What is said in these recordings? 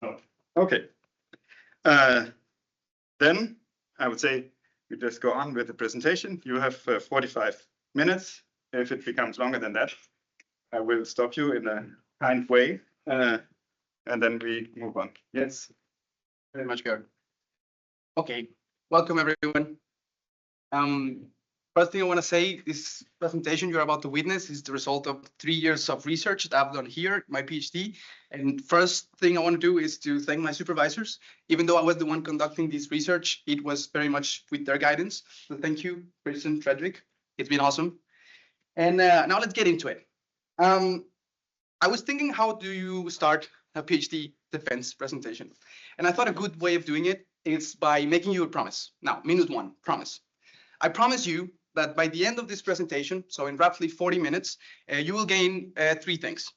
Oh, okay. Then I would say we just go on with the presentation. You have 45 minutes. If it becomes longer than that, I will stop you in a kind way, and then we move on. Yes. Very much, Georg. Okay, welcome everyone. First thing I want to say, this presentation you're about to witness is the result of 3 years of research that I've done here, my PhD. And first thing I want to do is to thank my supervisors. Even though I was the one conducting this research, it was very much with their guidance. So thank you, Chris and Frederick. It's been awesome. And now let's get into it. I was thinking, how do you start a PhD defense presentation? And I thought a good way of doing it is by making you a promise. Now, minute one, promise. I promise you that by the end of this presentation, so in roughly 40 minutes, you will gain 3 things.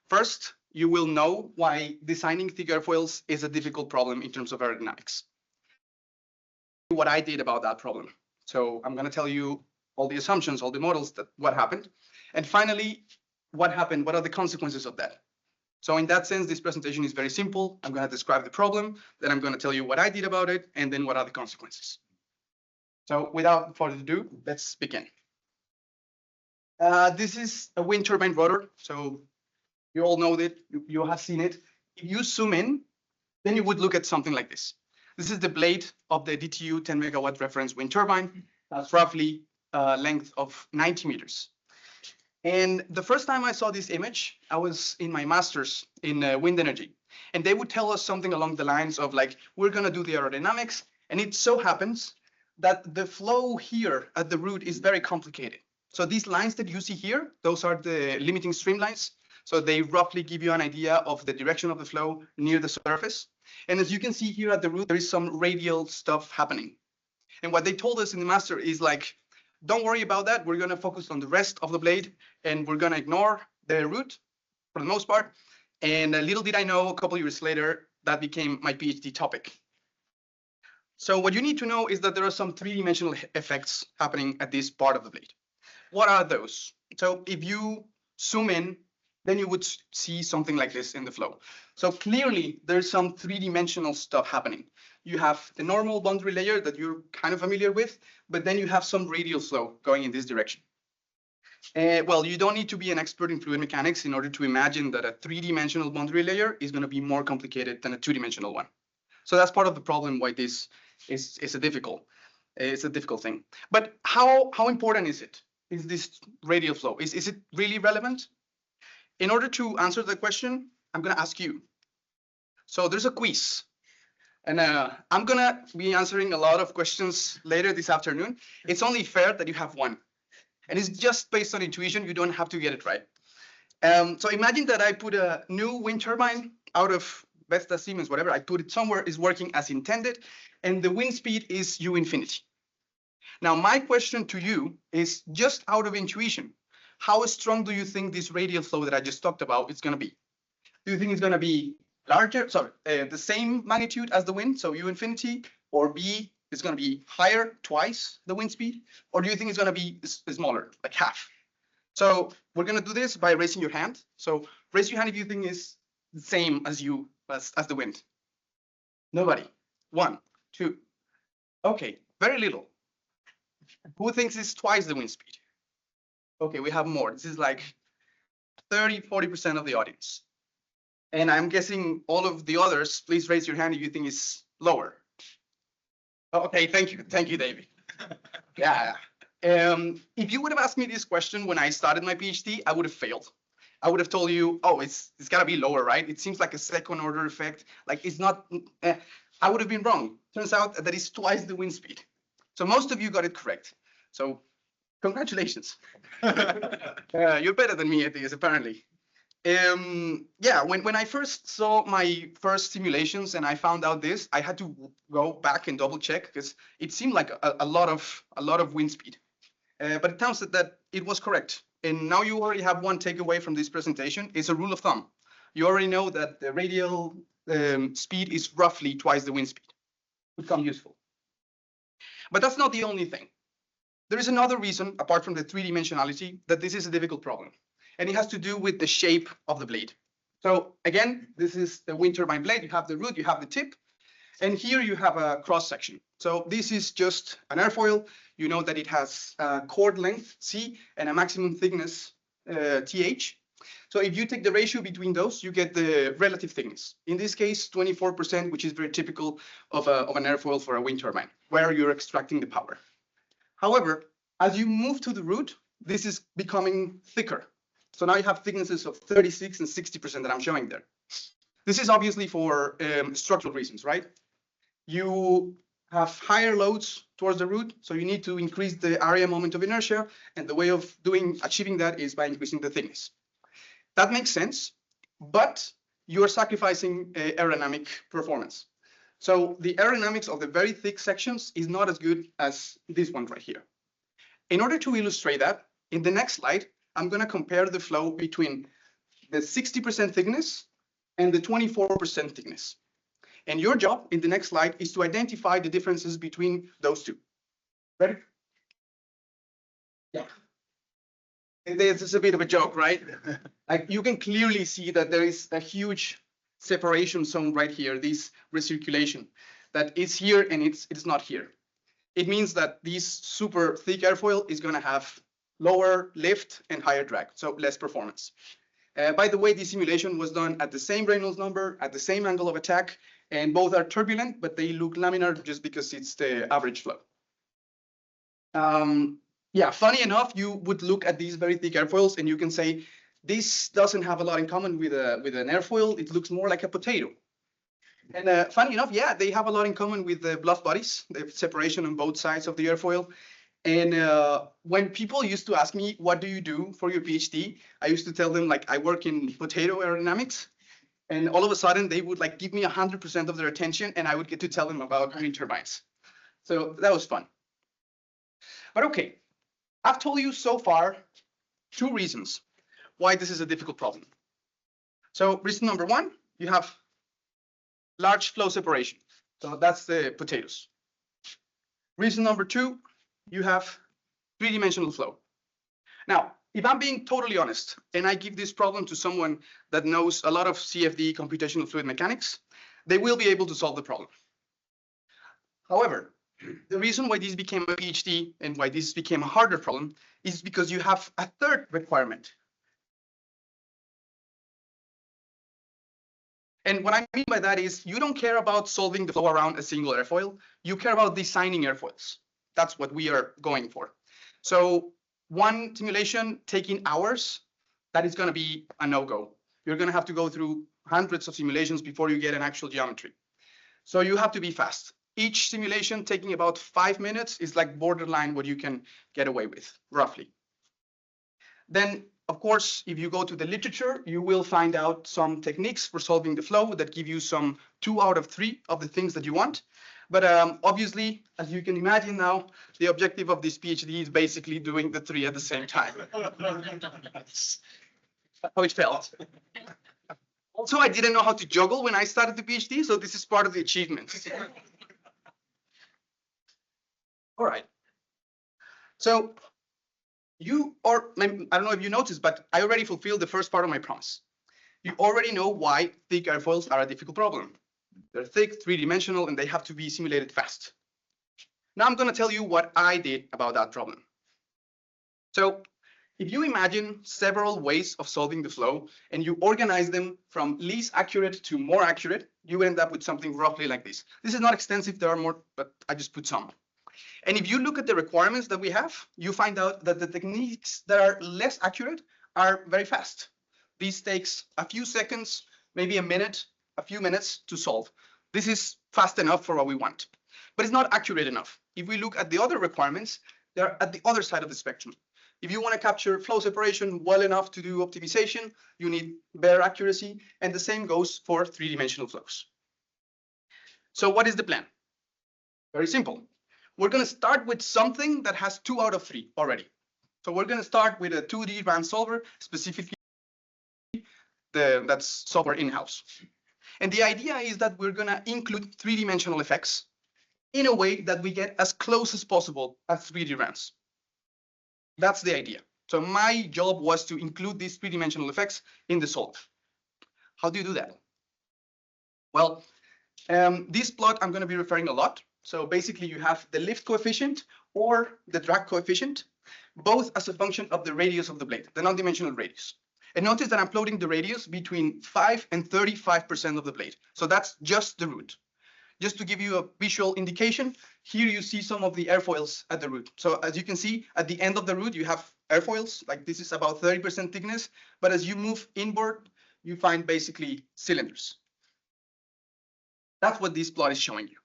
First, you will know why designing thick airfoils is a difficult problem in terms of aerodynamics. What I did about that problem. So I'm going to tell you all the assumptions, all the models, that what happened. And finally, what happened, what are the consequences of that? So in that sense, this presentation is very simple. I'm going to describe the problem, then I'm going to tell you what I did about it, and then what are the consequences. So without further ado, let's begin. This is a wind turbine rotor. So you all know that, you have seen it. If you zoom in, then you would look at something like this. This is the blade of the DTU 10 megawatt reference wind turbine. That's roughly a length of 90 meters. And the first time I saw this image, I was in my master's in wind energy. And they would tell us something along the lines of like, we're going to do the aerodynamics. And it so happens that the flow here at the root is very complicated. So these lines that you see here, those are the limiting streamlines. So they roughly give you an idea of the direction of the flow near the surface. And as you can see here at the root, there is some radial stuff happening. And what they told us in the master is like, don't worry about that. We're going to focus on the rest of the blade, and we're going to ignore the root for the most part. And little did I know, a couple of years later, that became my PhD topic. So what you need to know is that there are some 3-dimensional effects happening at this part of the blade. What are those? So if you zoom in, then you would see something like this in the flow. So clearly, there's some 3-dimensional stuff happening. You have the normal boundary layer that you're kind of familiar with, but then you have some radial flow going in this direction. Well, you don't need to be an expert in fluid mechanics in order to imagine that a 3-dimensional boundary layer is going to be more complicated than a 2-dimensional one. So that's part of the problem why this is a difficult thing. But how important is it? Is this radial flow? Is it really relevant? In order to answer the question, I'm going to ask you. So there's a quiz. And I'm going to be answering a lot of questions later this afternoon. It's only fair that you have one. And it's just based on intuition. You don't have to get it right. So imagine that I put a new wind turbine out of Vestas, Siemens, whatever. I put it somewhere, is working as intended. And the wind speed is U infinity. Now, my question to you is just out of intuition. How strong do you think this radial flow that I just talked about is going to be? Do you think it's going to be larger, the same magnitude as the wind, so U infinity, or B, it's going to be higher, twice the wind speed, or do you think it's going to be smaller, like half? So we're going to do this by raising your hand. So raise your hand if you think it's the same as as the wind. Nobody. 1, 2. Okay, very little. Who thinks it's twice the wind speed? Okay, we have more. This is like 30–40% of the audience. And I'm guessing all of the others, please raise your hand if you think it's lower. Okay, thank you. Thank you, David. Yeah. If you would have asked me this question when I started my PhD, I would have failed. I would have told you, oh, it's got to be lower, right? It seems like a second order effect. Like it's not, I would have been wrong. Turns out that it's twice the wind speed. So most of you got it correct. So congratulations. You're better than me at this, apparently. Yeah, when I first saw my first simulations and I found out this, I had to go back and double check because it seemed like a lot of wind speed. But it turns out that it was correct. And now you already have one takeaway from this presentation. It's a rule of thumb. You already know that the radial speed is roughly twice the wind speed. It become useful. But that's not the only thing. There is another reason, apart from the 3-dimensionality, that this is a difficult problem. And it has to do with the shape of the blade. So again, this is the wind turbine blade. You have the root, you have the tip, and here you have a cross section. So this is just an airfoil. You know that it has a chord length C and a maximum thickness TH. So if you take the ratio between those, you get the relative thickness. In this case, 24%, which is very typical of an airfoil for a wind turbine, where you're extracting the power. However, as you move to the root, this is becoming thicker. So now you have thicknesses of 36 and 60% that I'm showing there. This is obviously for structural reasons, right? You have higher loads towards the root, so you need to increase the area moment of inertia, and the way of achieving that is by increasing the thickness. That makes sense, but you're sacrificing aerodynamic performance. So the aerodynamics of the very thick sections is not as good as this one right here. In order to illustrate that, in the next slide, I'm going to compare the flow between the 60% thickness and the 24% thickness. And your job in the next slide is to identify the differences between those two. Ready? Yeah. This is a bit of a joke, right? Like you can clearly see that there is a huge separation zone right here, this recirculation, that is here and it's not here. It means that this super thick airfoil is going to have lower lift and higher drag, so less performance. By the way, this simulation was done at the same Reynolds number, at the same angle of attack, and both are turbulent, but they look laminar just because it's the average flow. Yeah, funny enough, you would look at these very thick airfoils and you can say, this doesn't have a lot in common with an airfoil. It looks more like a potato. And funny enough, yeah, they have a lot in common with the bluff bodies, the separation on both sides of the airfoil. And when people used to ask me, what do you do for your PhD? I used to tell them, like, I work in potato aerodynamics. And all of a sudden, they would like give me 100% of their attention, and I would get to tell them about wind turbines. So that was fun. But okay, I've told you so far 2 reasons why this is a difficult problem. So reason number 1, you have large flow separation. So that's the potatoes. Reason number 2, you have 3-dimensional flow. Now, if I'm being totally honest, and I give this problem to someone that knows a lot of CFD, computational fluid mechanics, they will be able to solve the problem. However, the reason why this became a PhD and why this became a harder problem is because you have a third requirement. And what I mean by that is you don't care about solving the flow around a single airfoil. You care about designing airfoils. That's what we are going for. So one simulation taking hours, that is going to be a no-go. You're going to have to go through hundreds of simulations before you get an actual geometry. So you have to be fast. Each simulation taking about 5 minutes is like borderline what you can get away with, roughly. Then, of course, if you go to the literature, you will find out some techniques for solving the flow that give you some 2 out of 3 of the things that you want. But obviously, as you can imagine now, the objective of this PhD is basically doing the 3 at the same time. That's how it felt. Also, I didn't know how to juggle when I started the PhD, so this is part of the achievements. All right. So you, or I don't know if you noticed, but I already fulfilled the first part of my promise. You already know why thick airfoils are a difficult problem. They're thick, 3-dimensional, and they have to be simulated fast. Now I'm going to tell you what I did about that problem. So if you imagine several ways of solving the flow and you organize them from least accurate to more accurate, you end up with something roughly like this. This is not extensive, there are more, but I just put some. And if you look at the requirements that we have, you find out that the techniques that are less accurate are very fast. This takes a few seconds, maybe a minute, a few minutes to solve. This is fast enough for what we want, but it's not accurate enough. If we look at the other requirements, they're at the other side of the spectrum. If you want to capture flow separation well enough to do optimization, you need better accuracy, and the same goes for 3-dimensional flows. So what is the plan? Very simple. We're going to start with something that has 2 out of 3 already. So we're going to start with a 2D advanced solver, specifically that's software in-house. And the idea is that we're going to include 3-dimensional effects in a way that we get as close as possible as 3D runs. That's the idea. So my job was to include these 3-dimensional effects in the solve. How do you do that? Well, this plot I'm going to be referring a lot. So basically you have the lift coefficient or the drag coefficient, both as a function of the radius of the blade, the non-dimensional radius. And notice that I'm plotting the radius between 5 and 35% of the blade. So that's just the root. Just to give you a visual indication, here you see some of the airfoils at the root. So as you can see, at the end of the root, you have airfoils, like this is about 30% thickness. But as you move inward, you find basically cylinders. That's what this plot is showing you.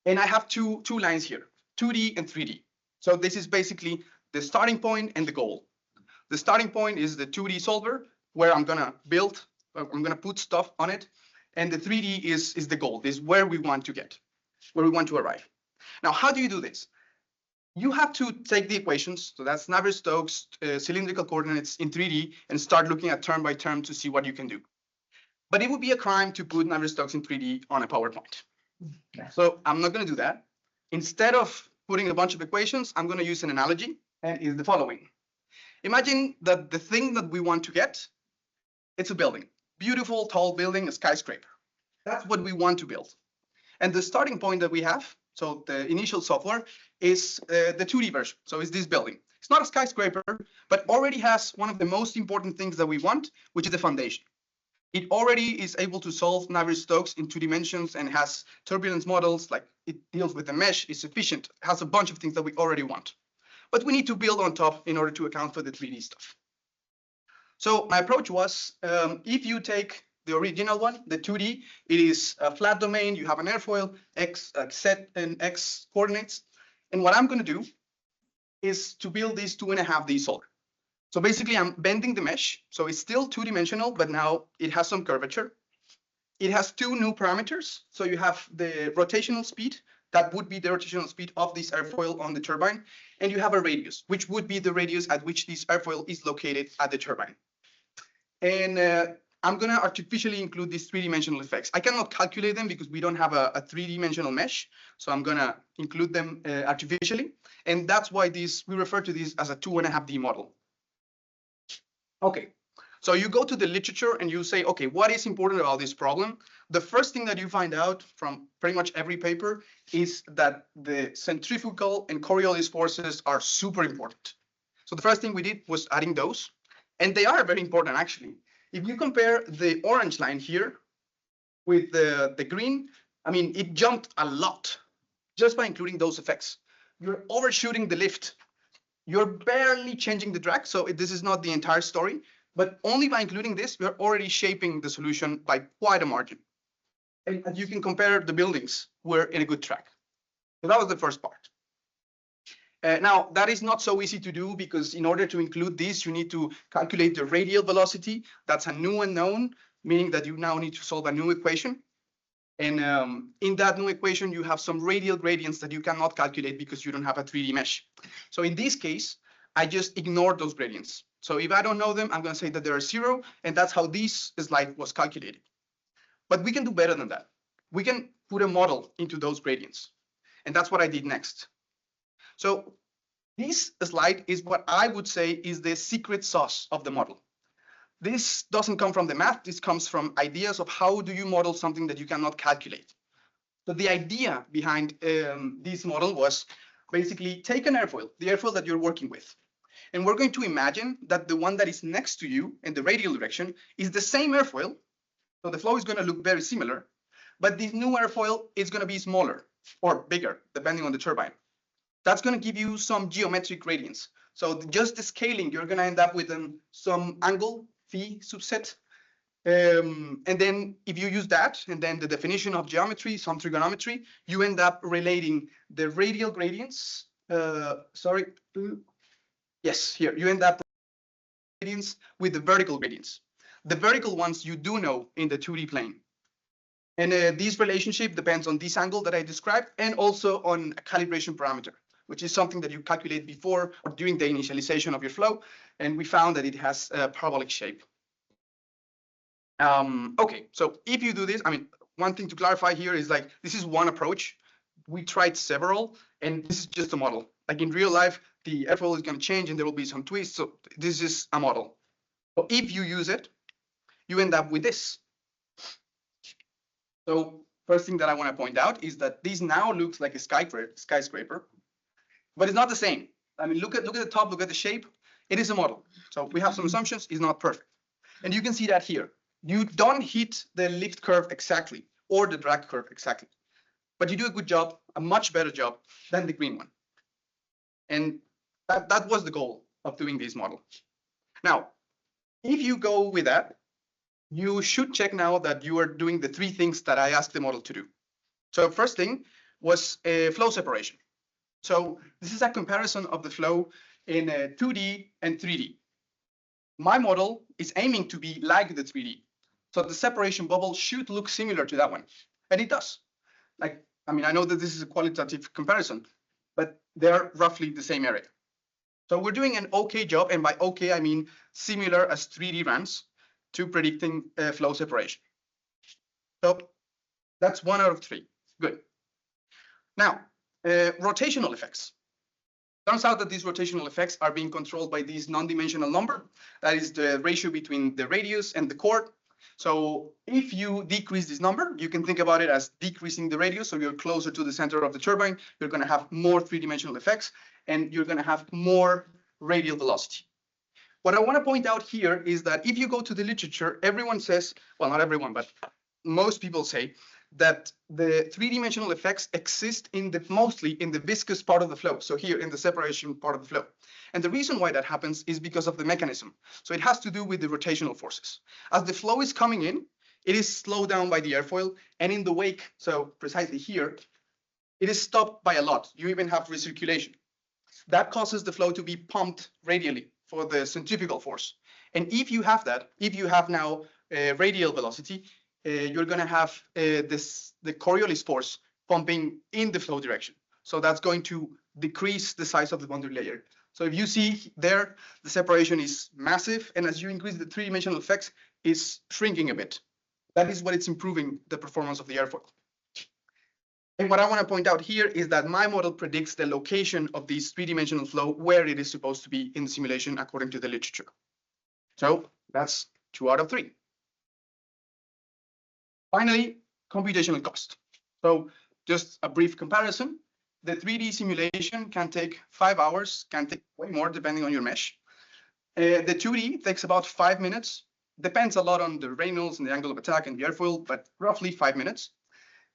And I have two lines here, 2D and 3D. So this is basically the starting point and the goal. The starting point is the 2D solver, where I'm gonna build, I'm gonna put stuff on it. And the 3D is the goal, is where we want to get, where we want to arrive. Now, how do you do this? You have to take the equations, so that's Navier-Stokes cylindrical coordinates in 3D, and start looking at term by term to see what you can do. But it would be a crime to put Navier-Stokes in 3D on a PowerPoint. So I'm not going to do that. Instead of putting a bunch of equations, I'm going to use an analogy, and it's the following. Imagine that the thing that we want to get, it's a building. Beautiful, tall building, a skyscraper. That's what we want to build. And the starting point that we have, so the initial software, is the 2D version. So it's this building. It's not a skyscraper, but already has one of the most important things that we want, which is the foundation. It already is able to solve Navier-Stokes in 2 dimensions and has turbulence models, like it deals with the mesh, is efficient, has a bunch of things that we already want. But we need to build on top in order to account for the 3D stuff. So my approach was, if you take the original one, the 2D, it is a flat domain, you have an airfoil, X, Z and X coordinates. And what I'm going to do is to build this 2.5D solver. So basically I'm bending the mesh. So it's still 2-dimensional, but now it has some curvature. It has 2 new parameters. So you have the rotational speed, that would be the rotational speed of this airfoil on the turbine. And you have a radius, which would be the radius at which this airfoil is located at the turbine. And I'm going to artificially include these 3-dimensional effects. I cannot calculate them because we don't have a 3-dimensional mesh. So I'm going to include them artificially. And that's why we refer to this as a 2.5D model. Okay, so you go to the literature and you say, okay, what is important about this problem? The first thing that you find out from pretty much every paper is that the centrifugal and Coriolis forces are super important. So the first thing we did was adding those. And they are very important, actually. If you compare the orange line here with the green, I mean, it jumped a lot just by including those effects. You're overshooting the lift. You're barely changing the drag. So this is not the entire story. But only by including this, we're already shaping the solution by quite a margin. And as you can compare the buildings, we're in a good track. So that was the first part. Now, that is not so easy to do because in order to include this, you need to calculate the radial velocity. That's a new unknown, meaning that you now need to solve a new equation. And in that new equation, you have some radial gradients that you cannot calculate because you don't have a 3D mesh. So in this case, I just ignored those gradients. So if I don't know them, I'm going to say that they are 0. And that's how this slide was calculated. But we can do better than that. We can put a model into those gradients. And that's what I did next. So this slide is what I would say is the secret sauce of the model. This doesn't come from the math. This comes from ideas of how do you model something that you cannot calculate. So the idea behind this model was basically take an airfoil, the airfoil that you're working with. And we're going to imagine that the one that is next to you in the radial direction is the same airfoil. So the flow is going to look very similar. But this new airfoil is going to be smaller or bigger, depending on the turbine. That's going to give you some geometric gradients. So just the scaling, you're going to end up with some angle phi subset. And then if you use that, and then the definition of geometry, some trigonometry, you end up relating the radial gradients. Yes, here, you end up gradients with the vertical gradients. The vertical ones you do know in the 2D plane. And this relationship depends on this angle that I described and also on a calibration parameter, which is something that you calculate before or during the initialization of your flow. And we found that it has a parabolic shape. Okay, so if you do this, I mean, one thing to clarify here is like, this is one approach. We tried several, and this is just a model. Like in real life, the airfoil is going to change and there will be some twists. So this is a model. So if you use it, you end up with this. So first thing that I want to point out is that this now looks like a skyscraper, but it's not the same. I mean, look at the top, look at the shape. It is a model. So we have some assumptions, it's not perfect. And you can see that here. You don't hit the lift curve exactly or the drag curve exactly, but you do a good job, a much better job than the green one. And that was the goal of doing this model. Now, if you go with that, you should check now that you are doing the three things that I asked the model to do. So first thing was flow separation. So this is a comparison of the flow in 2D and 3D. My model is aiming to be like the 3D. So the separation bubble should look similar to that one. And it does. Like, I mean, I know that this is a qualitative comparison, but they're roughly the same area. So we're doing an okay job. And by okay, I mean similar as 3D runs to predicting flow separation. So that's 1 out of 3. Good. Now, rotational effects. Turns out that these rotational effects are being controlled by this non-dimensional number. That is the ratio between the radius and the chord. So if you decrease this number, you can think about it as decreasing the radius. So you're closer to the center of the turbine. You're going to have more three-dimensional effects, and you're going to have more radial velocity. What I want to point out here is that if you go to the literature, everyone says, well, not everyone, but most people say that the three-dimensional effects exist mostly in the viscous part of the flow. So here in the separation part of the flow. And the reason why that happens is because of the mechanism. So it has to do with the rotational forces. As the flow is coming in, it is slowed down by the airfoil, and in the wake, so precisely here, it is stopped by a lot. You even have recirculation. That causes the flow to be pumped radially for the centrifugal force. And if you have that, if you have now radial velocity, you're going to have the Coriolis force pumping in the flow direction. So that's going to decrease the size of the boundary layer. So if you see there, the separation is massive. And as you increase the three-dimensional effects, it's shrinking a bit. That is what it's improving the performance of the airfoil. And what I want to point out here is that my model predicts the location of this three-dimensional flow where it is supposed to be in the simulation according to the literature. So that's 2 out of 3. Finally, computational cost. So just a brief comparison. The 3D simulation can take 5 hours, can take way more depending on your mesh. The 2D takes about 5 minutes. Depends a lot on the Reynolds and the angle of attack and the airfoil, but roughly 5 minutes.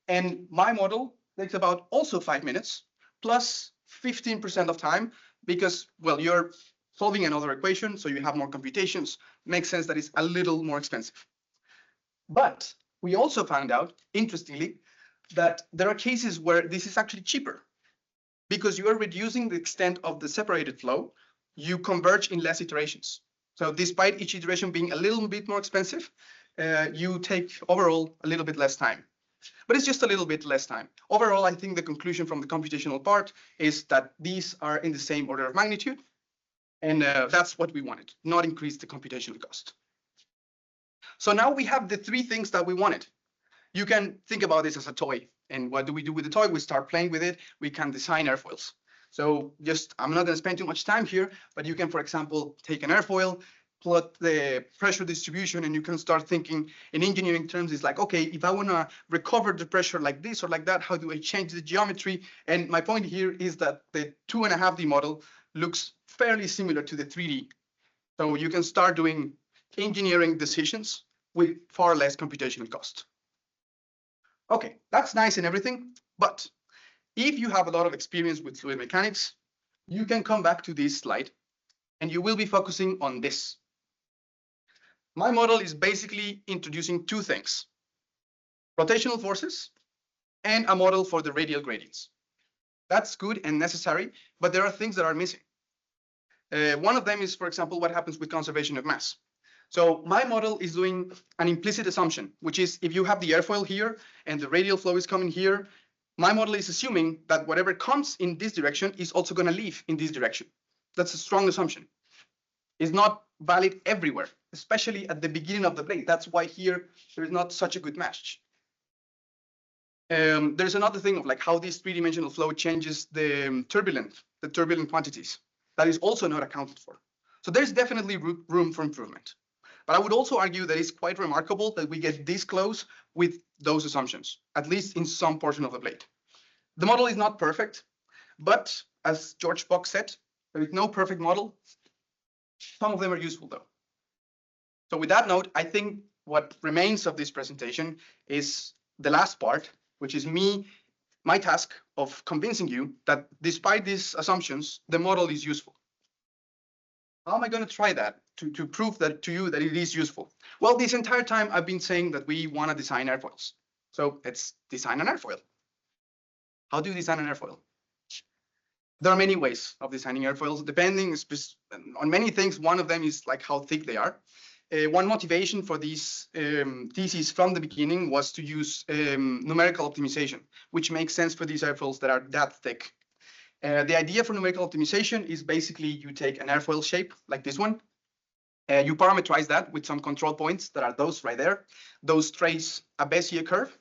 And my model takes about also 5 minutes, plus 15% of time, because, well, you're solving another equation, so you have more computations. Makes sense that it's a little more expensive. But we also found out, interestingly, that there are cases where this is actually cheaper, because you are reducing the extent of the separated flow. You converge in less iterations. So despite each iteration being a little bit more expensive, you take overall a little bit less time. But it's just a little bit less time. Overall, I think the conclusion from the computational part is that these are in the same order of magnitude. And that's what we wanted, not increase the computational cost. So now we have the 3 things that we wanted. You can think about this as a toy. And what do we do with the toy? We start playing with it. We can design airfoils. So I'm not going to spend too much time here, but you can, for example, take an airfoil, plot the pressure distribution, and you can start thinking in engineering terms. It's like, okay, if I want to recover the pressure like this or like that, how do I change the geometry? And my point here is that the 2.5D model looks fairly similar to the 3D. So you can start doing engineering decisions with far less computational cost. Okay, that's nice and everything, but if you have a lot of experience with fluid mechanics, you can come back to this slide and you will be focusing on this. My model is basically introducing 2 things: rotational forces and a model for the radial gradients. That's good and necessary, but there are things that are missing. One of them is, for example, what happens with conservation of mass. So my model is doing an implicit assumption, which is if you have the airfoil here and the radial flow is coming here, my model is assuming that whatever comes in this direction is also going to leave in this direction. That's a strong assumption. It's not valid everywhere, especially at the beginning of the blade. That's why here there is not such a good match. There's another thing of like how this 3-dimensional flow changes the turbulent quantities. That is also not accounted for. So there's definitely room for improvement. But I would also argue that it's quite remarkable that we get this close with those assumptions, at least in some portion of the blade. The model is not perfect, but as George Bock said, there is no perfect model. Some of them are useful though. So with that note, I think what remains of this presentation is the last part, which is my task of convincing you that despite these assumptions, the model is useful. How am I going to try that to prove that to you that it is useful? Well, this entire time I've been saying that we want to design airfoils. So let's design an airfoil. How do you design an airfoil? There are many ways of designing airfoils, depending on many things. One of them is like how thick they are. One motivation for this thesis from the beginning was to use numerical optimization, which makes sense for these airfoils that are that thick. The idea for numerical optimization is basically you take an airfoil shape like this one, you parameterize that with some control points that are those right there. Those trace a Bezier curve.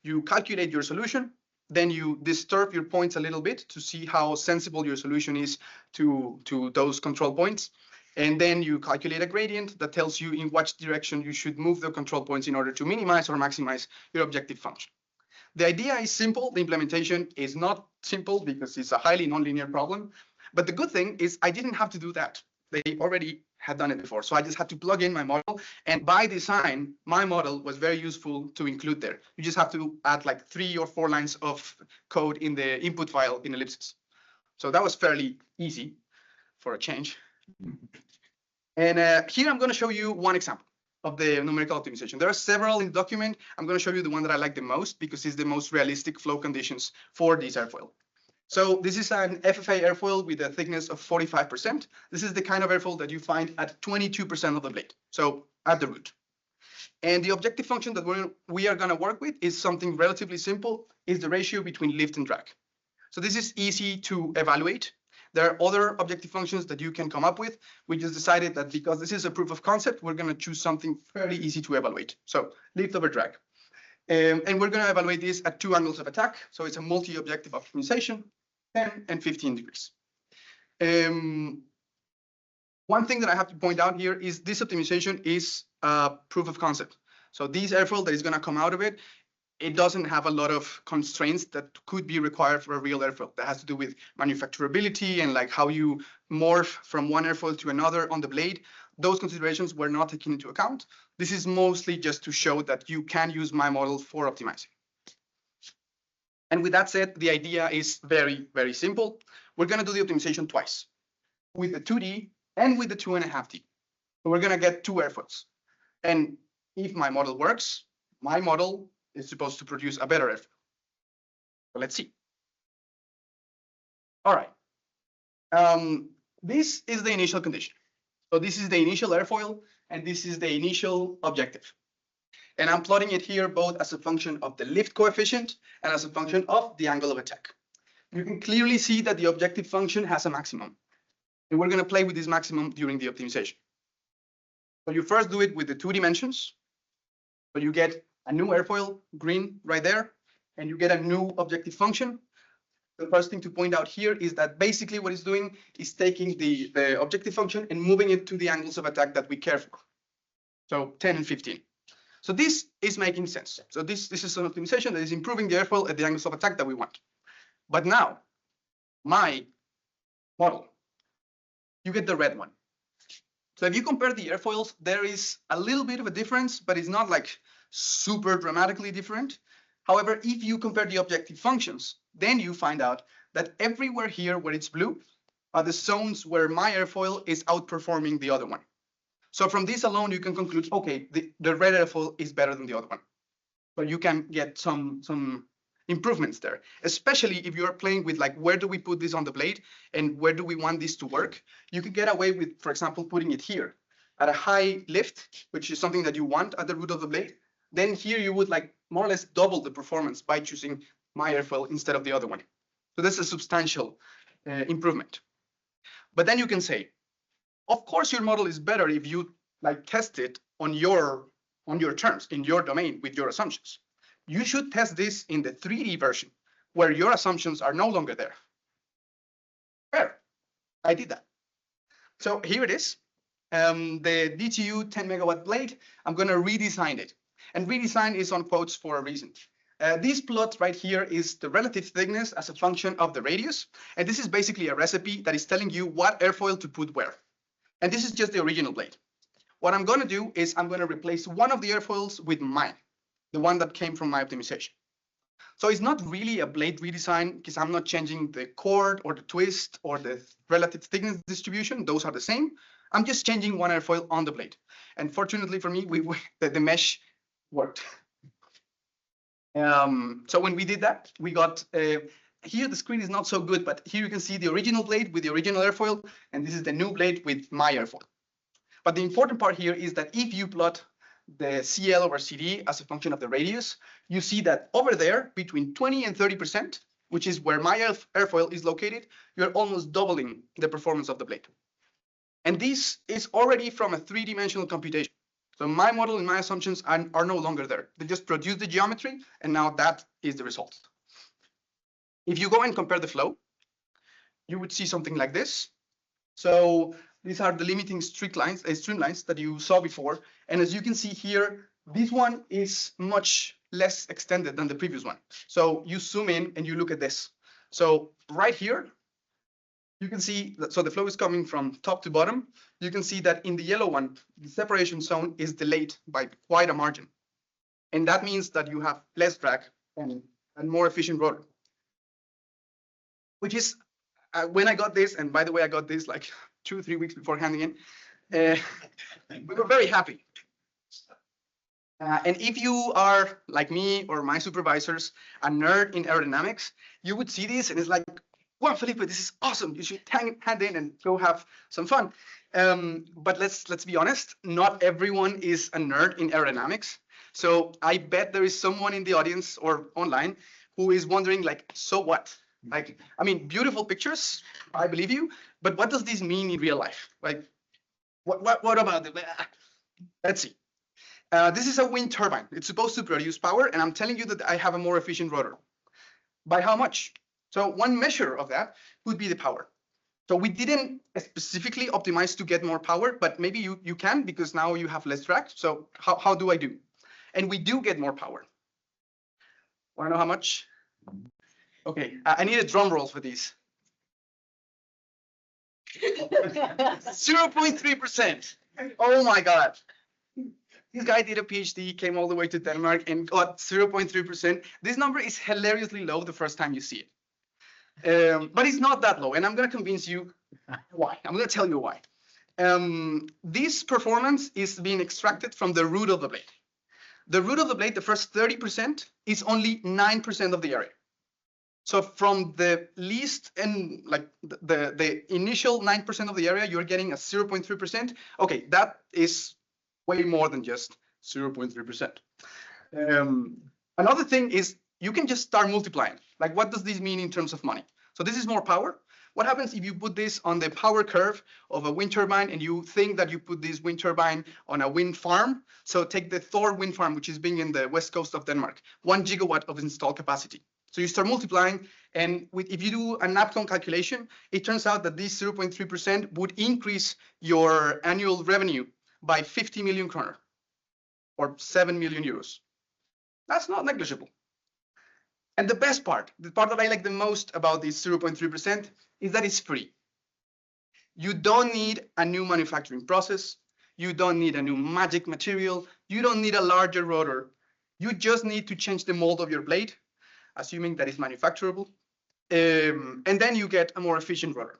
You calculate your solution, then you disturb your points a little bit to see how sensible your solution is to those control points. And then you calculate a gradient that tells you in which direction you should move the control points in order to minimize or maximize your objective function. The idea is simple. The implementation is not simple because it's a highly nonlinear problem. But the good thing is I didn't have to do that. They already had done it before. So I just had to plug in my model. And by design, my model was very useful to include there. You just have to add like 3 or 4 lines of code in the input file in ellipses. So that was fairly easy for a change. And here I'm going to show you one example of the numerical optimization. There are several in the document. I'm going to show you the one that I like the most because it's the most realistic flow conditions for this airfoil. So this is an FFA airfoil with a thickness of 45%. This is the kind of airfoil that you find at 22% of the blade, so at the root. And the objective function that we are going to work with is something relatively simple, is the ratio between lift and drag. So this is easy to evaluate. There are other objective functions that you can come up with. We just decided that because this is a proof of concept, we're going to choose something fairly easy to evaluate. So lift over drag. And we're going to evaluate this at 2 angles of attack. So it's a multi-objective optimization, 10 and 15 degrees. One thing that I have to point out here is this optimization is a proof of concept. So this airfoil that is going to come out of it, it doesn't have a lot of constraints that could be required for a real airfoil. That has to do with manufacturability and like how you morph from one airfoil to another on the blade. Those considerations were not taken into account. This is mostly just to show that you can use my model for optimizing. And with that said, the idea is very, very simple. We're going to do the optimization twice, with the 2D and with the 2.5D. So we're going to get 2 airfoils. And if my model works, my model is supposed to produce a better airfoil. So let's see. All right. This is the initial condition. So this is the initial airfoil, and this is the initial objective. And I'm plotting it here both as a function of the lift coefficient and as a function of the angle of attack. You can clearly see that the objective function has a maximum. And we're going to play with this maximum during the optimization. So you first do it with the 2 dimensions. So you get a new airfoil, green right there, and you get a new objective function. The first thing to point out here is that basically what it's doing is taking the objective function and moving it to the angles of attack that we care for. So 10 and 15. So this is making sense. So this is an optimization that is improving the airfoil at the angles of attack that we want. But now, my model, you get the red one. So if you compare the airfoils, there is a little bit of a difference, but it's not like super dramatically different. However, if you compare the objective functions, then you find out that everywhere here where it's blue are the zones where my airfoil is outperforming the other one. So from this alone, you can conclude, okay, the red airfoil is better than the other one. But you can get some improvements there, especially if you're playing with like, where do we put this on the blade and where do we want this to work? You could get away with, for example, putting it here at a high lift, which is something that you want at the root of the blade. Then here you would like more or less double the performance by choosing my airfoil instead of the other one. So that's a substantial improvement. But then you can say, of course, your model is better if you like test it on your terms, in your domain with your assumptions. You should test this in the 3D version where your assumptions are no longer there. Fair. I did that. So here it is. the DTU 10 megawatt blade, I'm going to redesign it. And redesign is on quotes for a reason. This plot right here is the relative thickness as a function of the radius. And this is basically a recipe that is telling you what airfoil to put where. And this is just the original blade. What I'm going to do is I'm going to replace one of the airfoils with mine, the one that came from my optimization. So it's not really a blade redesign because I'm not changing the chord or the twist or the relative thickness distribution. Those are the same. I'm just changing one airfoil on the blade. And fortunately for me, the mesh worked. So when we did that, we got, here the screen is not so good, but here you can see the original blade with the original airfoil, and this is the new blade with my airfoil. But the important part here is that if you plot the CL over CD as a function of the radius, you see that over there, between 20 and 30%, which is where my airfoil is located, you're almost doubling the performance of the blade. And this is already from a three-dimensional computation. So my model and my assumptions are no longer there. They just produce the geometry, and now that is the result. If you go and compare the flow, you would see something like this. So these are the limiting streamlines that you saw before. And as you can see here, this one is much less extended than the previous one. So you zoom in and you look at this. So right here, you can see that, so the flow is coming from top to bottom. You can see that in the yellow one, the separation zone is delayed by quite a margin. And that means that you have less drag and more efficient rotor. Which is, when I got this, and by the way, I got this like 2 or 3 weeks before handing in, we were very happy. And if you are like me or my supervisors, a nerd in aerodynamics, you would see this and it's like, Juan Felipe, this is awesome. You should hand in and go have some fun. But let's be honest, not everyone is a nerd in aerodynamics. So I bet there is someone in the audience or online who is wondering, like, so what? Like, I mean, beautiful pictures, I believe you, but what does this mean in real life? Like, what about it? Let's see. This is a wind turbine. It's supposed to produce power, and I'm telling you that I have a more efficient rotor. By how much? So one measure of that would be the power. So we didn't specifically optimize to get more power, but maybe you can because now you have less drag. So how do I do? And we do get more power. Want to know how much? Okay, I need a drum roll for these. 0.3%. Oh my God. This guy did a PhD, came all the way to Denmark and got 0.3%. This number is hilariously low the first time you see it. But it's not that low, and I'm going to convince you why. I'm going to tell you why. This performance is being extracted from the root of the blade. The root of the blade, the first 30%, is only 9% of the area. So from the least and like the initial 9% of the area, you're getting a 0.3%. Okay, that is way more than just 0.3%. Another thing is you can just start multiplying. Like, what does this mean in terms of money? So this is more power. What happens if you put this on the power curve of a wind turbine and you think that you put this wind turbine on a wind farm? So take the Thor wind farm, which is being in the west coast of Denmark, 1 gigawatt of installed capacity. So you start multiplying, and if you do a NAPCON calculation, it turns out that this 0.3% would increase your annual revenue by 50 million kroner, or 7 million euros. That's not negligible. And the best part, the part that I like the most about this 0.3%, is that it's free. You don't need a new manufacturing process. You don't need a new magic material. You don't need a larger rotor. You just need to change the mold of your blade, assuming that it's manufacturable. And then you get a more efficient rotor.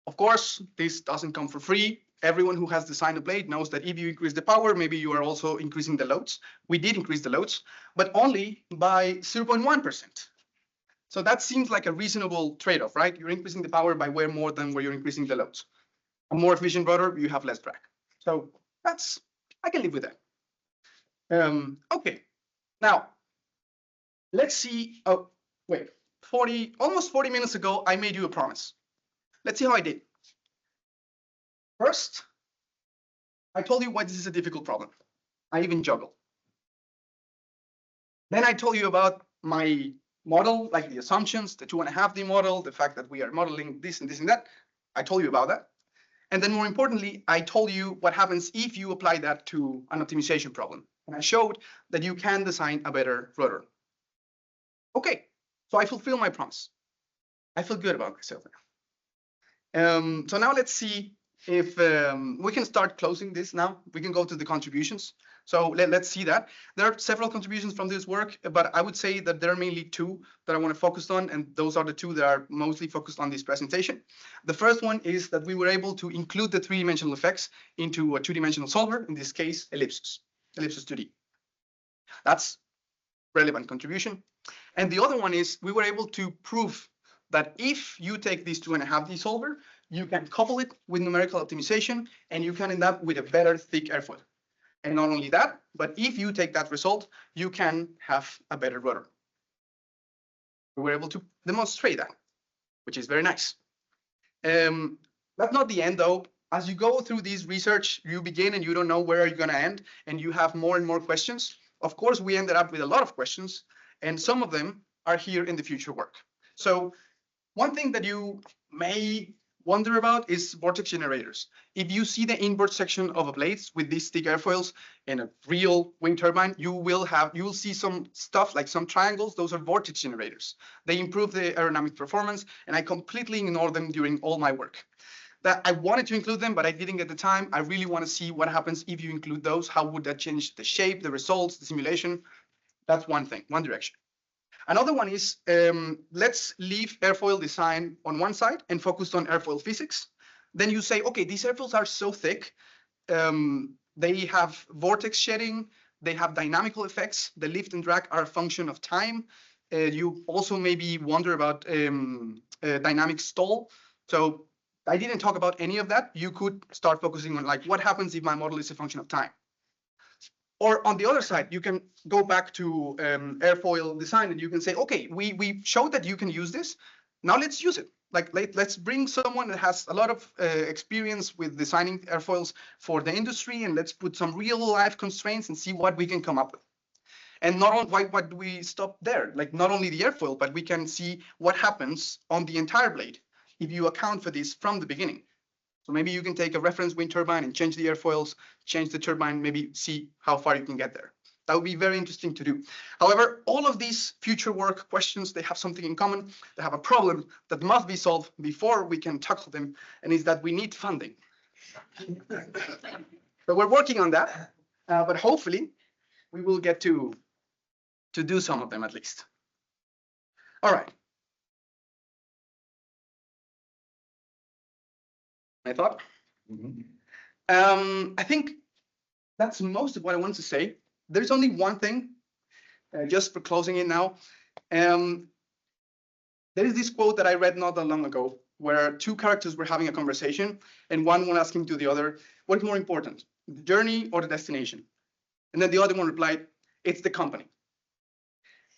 Of course, this doesn't come for free. Everyone who has designed a blade knows that if you increase the power, maybe you are also increasing the loads. We did increase the loads, but only by 0.1%. So that seems like a reasonable trade-off, right? You're increasing the power by way more than where you're increasing the loads. A more efficient rotor, you have less drag. So that's, I can live with that. Okay, now let's see. Oh, wait, almost 40 minutes ago, I made you a promise. Let's see how I did. First, I told you why this is a difficult problem. I even juggle. Then I told you about my model, like the assumptions, the 2.5D model, the fact that we are modeling this and this and that. I told you about that. And then more importantly, I told you what happens if you apply that to an optimization problem. And I showed that you can design a better rotor. Okay, so I fulfill my promise. I feel good about myself now. So now let's see if we can start closing this now. We can go to the contributions. So let's see that. There are several contributions from this work, but I would say that there are mainly two that I want to focus on, and those are the two that are mostly focused on this presentation. The first one is that we were able to include the three-dimensional effects into a two-dimensional solver, in this case, ellipsis 2D. That's relevant contribution. And the other one is we were able to prove that if you take this 2.5D solver, you can couple it with numerical optimization, and you can end up with a better thick airfoil. And not only that, but if you take that result, you can have a better rotor. We were able to demonstrate that, which is very nice. That's not the end, though. As you go through this research, you begin and you don't know where you're going to end, and you have more and more questions. Of course, we ended up with a lot of questions, and some of them are here in the future work. So one thing that you may wonder about is vortex generators. If you see the inward section of a blade with these thick airfoils in a real wind turbine, you will see some stuff like some triangles. Those are vortex generators. They improve the aerodynamic performance, and I completely ignore them during all my work. That I wanted to include them, but I didn't get the time. I really want to see what happens if you include those. How would that change the shape, the results, the simulation? That's one thing, one direction. Another one is, let's leave airfoil design on one side and focus on airfoil physics. Then you say, okay, these airfoils are so thick. They have vortex shedding. They have dynamical effects. The lift and drag are a function of time. You also maybe wonder about dynamic stall. So I didn't talk about any of that. You could start focusing on like what happens if my model is a function of time. Or on the other side, you can go back to airfoil design and you can say, okay, we showed that you can use this. Now let's use it. Like let's bring someone that has a lot of experience with designing airfoils for the industry, and let's put some real life constraints and see what we can come up with. And not only why do we stop there? Like not only the airfoil, but we can see what happens on the entire blade if you account for this from the beginning. So maybe you can take a reference wind turbine and change the airfoils, change the turbine, maybe see how far you can get there. That would be very interesting to do. However, all of these future work questions, they have something in common. They have a problem that must be solved before we can tackle them, and is that we need funding. So we're working on that, but hopefully we will get to do some of them at least. All right. I thought. I think that's most of what I wanted to say. There's only one thing, just for closing it now. There is this quote that I read not that long ago, where two characters were having a conversation, and one asking to the other, what is more important, the journey or the destination? And then the other one replied, it's the company.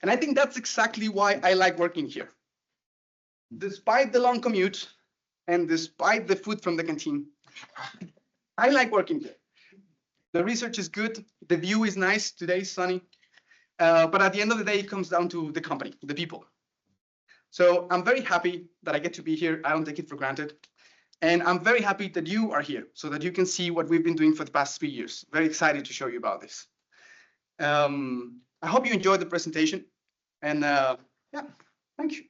And I think that's exactly why I like working here. Despite the long commute, and despite the food from the canteen, I like working here. The research is good. The view is nice. Today is sunny. But at the end of the day, it comes down to the company, the people. So I'm very happy that I get to be here. I don't take it for granted. And I'm very happy that you are here so that you can see what we've been doing for the past 3 years. Very excited to show you about this. I hope you enjoyed the presentation. And yeah, thank you.